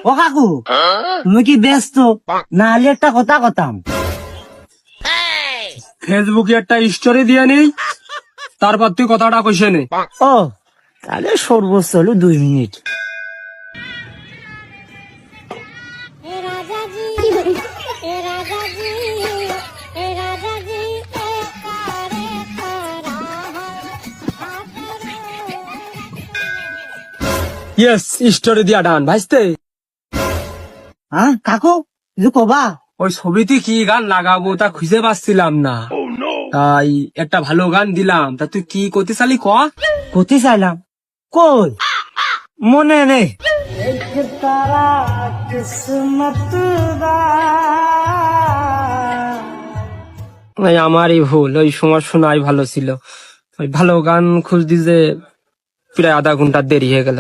ও কাকু, তুমি কি ব্যস্ত? নাহলে একটা কথা কথাম। ফেসবুকে একটা স্টোরি দিয়ে নেই, তারপর তুই কথাটা কইসে নে। ও তাহলে সর্বোচ্চ হলো 2 মিনিট। ইয়েস, স্টোরি দিয়া ডান ভাইস্তে। হ্যাঁ কাকু, কিছু কবা? ওই ছবিতে কি গান লাগাবো তা খুঁজে পাচ্ছিলাম না, তাই একটা ভালো গান দিলাম। তা তুই কি করতে চালি ক? করতে চাইলাম, কই মনে নেই। ভাই আমারই ভুল, ওই সময় শোনাই ভালো ছিল। ওই ভালো গান খুঁজতে যে প্রায় আধা ঘন্টা দেরি হয়ে গেল।